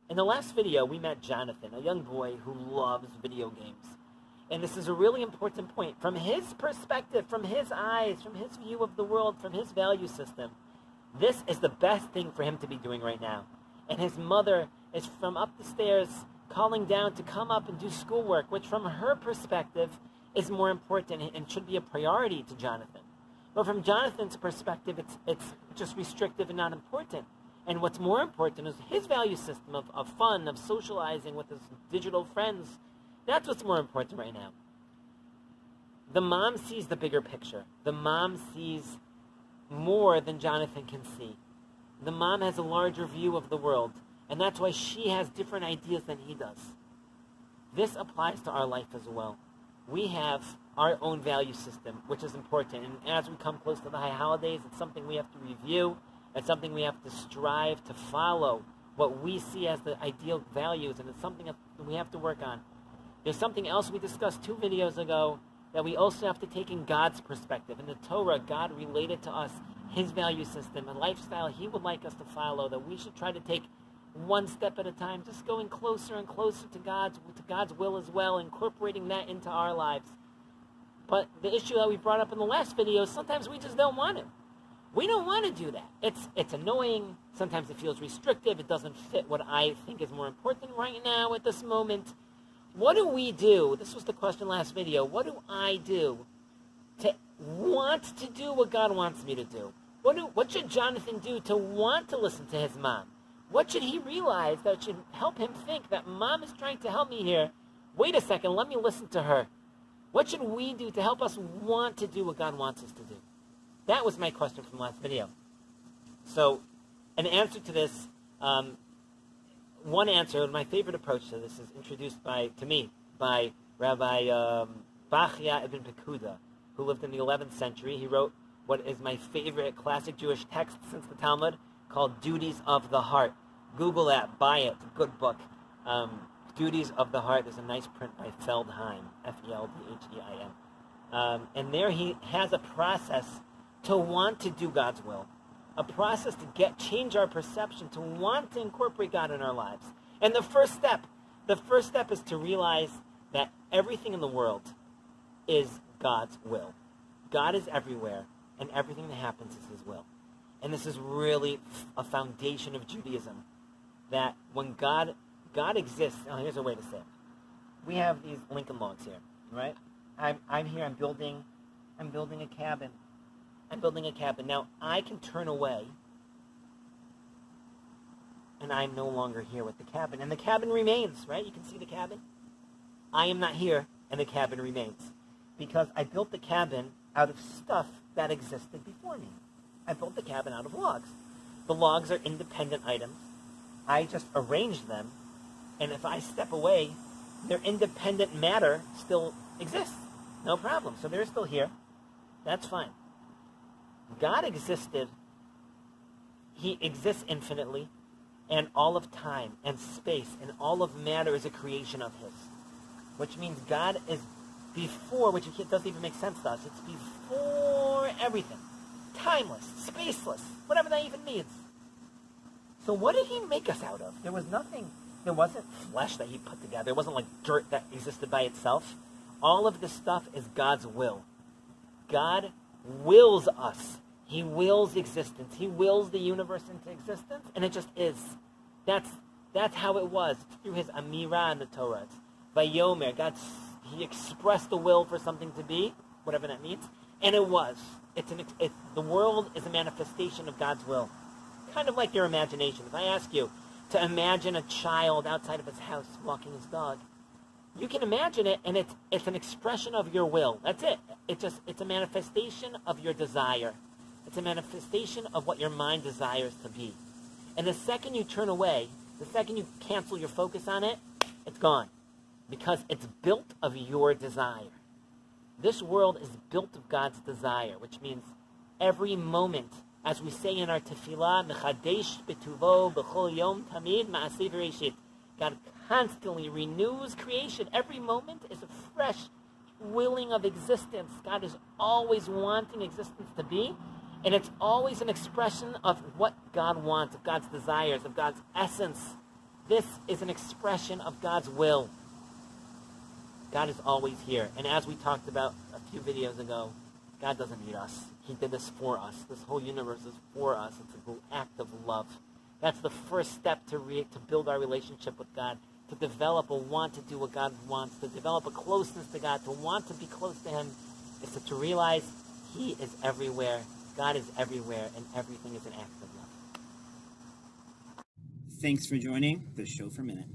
In the last video, we met Jonathan, a young boy who loves video games. And this is a really important point. From his perspective, from his eyes, from his view of the world, from his value system, this is the best thing for him to be doing right now. And his mother is from up the stairs calling down to come up and do schoolwork, which from her perspective is more important and should be a priority to Jonathan. But from Jonathan's perspective, it's just restrictive and not important. And what's more important is his value system of fun, of socializing with his digital friends. That's what's more important right now. The mom sees the bigger picture. The mom sees more than Jonathan can see. The mom has a larger view of the world, and that's why she has different ideas than he does. This applies to our life as well. We have our own value system, which is important. And as we come close to the high holidays, it's something we have to review. It's something we have to strive to follow, what we see as the ideal values, and it's something that we have to work on. There's something else we discussed 2 videos ago that we also have to take in God's perspective. In the Torah, God related to us his value system, a lifestyle he would like us to follow, that we should try to take one step at a time, just going closer and closer to God's will as well, incorporating that into our lives. But the issue that we brought up in the last video is sometimes we just don't want to. We don't want to do that. It's annoying. Sometimes it feels restrictive. It doesn't fit what I think is more important right now at this moment. What do we do? This was the question last video. What do I do to want to do what God wants me to do? What should Jonathan do to want to listen to his mom? What should he realize that should help him think that mom is trying to help me here? Wait a second, let me listen to her. What should we do to help us want to do what God wants us to do? That was my question from last video. So, an answer to this, one answer, my favorite approach to this is introduced to me by Rabbi Bachya ibn Pekuda, who lived in the 11th century. He wrote what is my favorite classic Jewish text since the Talmud, called Duties of the Heart. Google that, buy it, it's a good book. Duties of the Heart. There's a nice print by Feldheim, F-E-L-D-H-E-I-M. And there he has a process to want to do God's will. A process to change our perception, to want to incorporate God in our lives. And the first step is to realize that everything in the world is God's will. God is everywhere, and everything that happens is his will. And this is really a foundation of Judaism, that when God exists, here's a way to say it. We have these Lincoln Logs here, right? I'm here, I'm building a cabin. Now, I can turn away, and I'm no longer here with the cabin. And the cabin remains, right? You can see the cabin. I am not here, and the cabin remains. Because I built the cabin out of stuff that existed before me. I built the cabin out of logs. The logs are independent items. I just arranged them, and if I step away, their independent matter still exists. No problem. So they're still here. That's fine. God existed. He exists infinitely, and all of time and space and all of matter is a creation of his. Which means God is before, which doesn't even make sense to us. It's before everything. Timeless, spaceless, whatever that even means. So what did he make us out of? There was nothing. There wasn't flesh that he put together. There wasn't like dirt that existed by itself. All of this stuff is God's will. God wills us. He wills existence. He wills the universe into existence, and it just is. That's how it was. It's through his Amirah in the Torah. It's Vayomer. He expressed the will for something to be, whatever that means, and it was. The world is a manifestation of God's will. Kind of like your imagination. If I ask you to imagine a child outside of his house walking his dog, you can imagine it, and it's an expression of your will. That's it. It's a manifestation of your desire. It's a manifestation of what your mind desires to be. And the second you turn away, the second you cancel your focus on it, it's gone. Because it's built of your desire. This world is built of God's desire, which means every moment, as we say in our tefillah, Mechadesh betuvo b'chol yom tamid ma'aseh v'reshit. God constantly renews creation. Every moment is a fresh willing of existence. God is always wanting existence to be, and it's always an expression of what God wants, of God's desires, of God's essence. This is an expression of God's will. God is always here. And as we talked about a few videos ago, God doesn't need us. He did this for us. This whole universe is for us. It's an act of love. That's the first step to build our relationship with God, to develop a want to do what God wants, to develop a closeness to God, to want to be close to Him, is to realize He is everywhere, God is everywhere, and everything is an act of love. Thanks for joining the Shofar Minute.